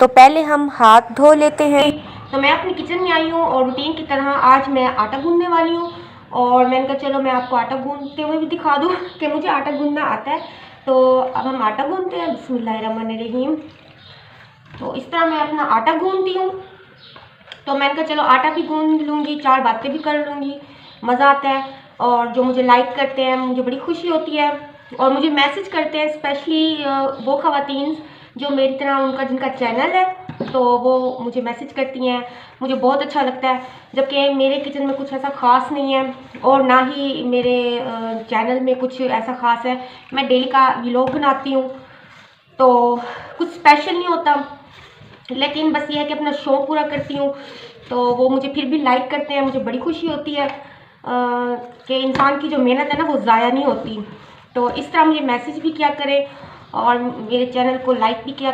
तो पहले हम हाथ धो लेते हैं। तो मैं अपनी किचन में आई हूँ और रूटीन की तरह आज मैं आटा गूंदने वाली हूँ। और मैंने कहा चलो मैं आपको आटा गूंदते हुए भी दिखा दूँ कि मुझे आटा गूंदना आता है। तो अब हम आटा गूंदते हैं। बिस्मिल्लाहिर्रहमानिर्रहीम। तो इस तरह मैं अपना आटा गूंदती हूँ। तो मैंने कहा चलो आटा भी गूंद लूँगी, 4 बातें भी कर लूँगी, मज़ा आता है। और जो मुझे लाइक करते हैं मुझे बड़ी खुशी होती है और मुझे मैसेज करते हैं, स्पेशली वो ख़वातीन जो मेरी तरह उनका जिनका चैनल है, तो वो मुझे मैसेज करती हैं। मुझे बहुत अच्छा लगता है, जबकि मेरे किचन में कुछ ऐसा ख़ास नहीं है और ना ही मेरे चैनल में कुछ ऐसा ख़ास है। मैं डेली का व्लॉग बनाती हूँ तो कुछ स्पेशल नहीं होता, लेकिन बस ये है कि अपना शौक़ पूरा करती हूँ। तो वो मुझे फिर भी लाइक करते हैं, मुझे बड़ी खुशी होती है कि इंसान की जो मेहनत है ना वो ज़ाया नहीं होती। तो इस तरह मुझे मैसेज भी किया करें और मेरे चैनल को लाइक भी किया,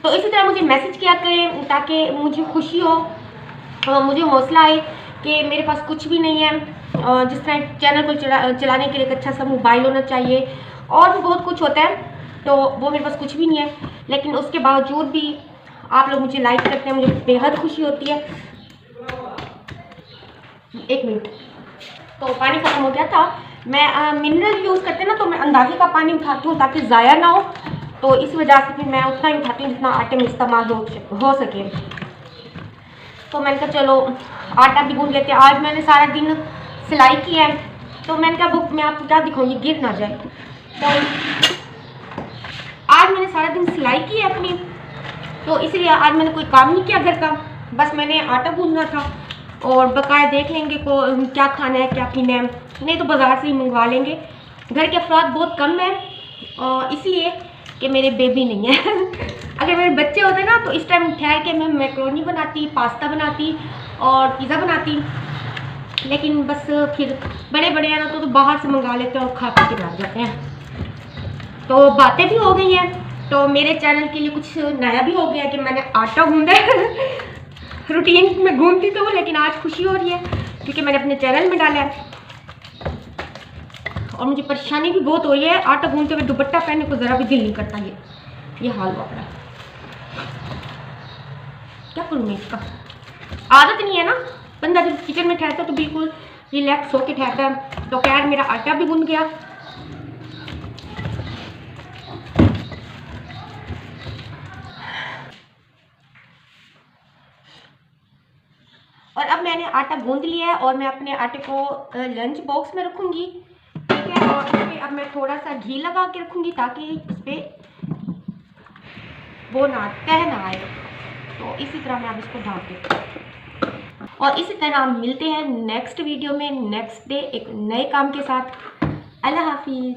तो इसी तरह मुझे मैसेज किया करें ताकि मुझे खुशी हो और मुझे हौसला आए कि मेरे पास कुछ भी नहीं है। जिस तरह चैनल को चलाने के लिए एक अच्छा सा मोबाइल होना चाहिए और भी बहुत कुछ होता है, तो वो मेरे पास कुछ भी नहीं है, लेकिन उसके बावजूद भी आप लोग मुझे लाइक करते हैं, मुझे बेहद खुशी होती है। 1 मिनट। तो पानी ख़त्म हो गया था। मैं मिनरल यूज़ करते हैं ना, तो मैं अंदाजे का पानी उठाती हूँ ताकि ज़ाया ना हो। तो इस वजह से फिर मैं उतना ही उठाती हूँ जितना आटे में इस्तेमाल हो सके। तो मैंने कहा चलो आटा भी गूंद लेते हैं। आज मैंने सारा दिन सिलाई की है, तो मैंने कहा बुक मैं आपको क्या दिखाऊँ, ये गिर ना जाए। तो आज मैंने सारा दिन सिलाई की है अपनी, तो इसलिए आज मैंने कोई काम नहीं किया घर का, बस मैंने आटा गूंदना था। और बकाया देख लेंगे को क्या खाना है क्या पीना है, नहीं तो बाज़ार से ही मंगवा लेंगे। घर के अफराद बहुत कम है और इसलिए कि मेरे बेबी नहीं है अगर मेरे बच्चे होते ना तो इस टाइम ठहर के मैं मैक्रोनी बनाती, पास्ता बनाती और पिज़्ज़ा बनाती, लेकिन बस फिर बड़े बड़े हैं ना तो बाहर से मंगा लेते हैं और खा पी के बैठ जाते हैं। तो बातें भी हो गई हैं, तो मेरे चैनल के लिए कुछ नया भी हो गया कि मैंने आटा गूंदा है रूटीन में गूंदती तो हूँ, लेकिन आज खुशी हो रही है क्योंकि मैंने अपने चैनल में डाला है। और मुझे परेशानी भी बहुत हो रही है, आटा गूंदते हुए दुपट्टा पहनने को ज़रा भी दिल नहीं करता। ये हाल हुआ पड़ा, क्या करूँ मैं इसका। आदत नहीं है ना, बंदा जब किचन में ठहरता है तो बिल्कुल रिलैक्स होके ठहरता है। तो खैर मेरा आटा भी गूंद गया। और अब मैंने आटा गूंद लिया है और मैं अपने आटे को लंच बॉक्स में रखूँगी, ठीक है। और इस पर अब मैं थोड़ा सा घी लगा के रखूँगी ताकि इस पर वो ना तह ना आए। तो इसी तरह मैं अब इसको ढाँप देती हूँ और इसी तरह हम मिलते हैं नेक्स्ट वीडियो में नेक्स्ट डे एक नए काम के साथ। अल्लाह हाफिज़।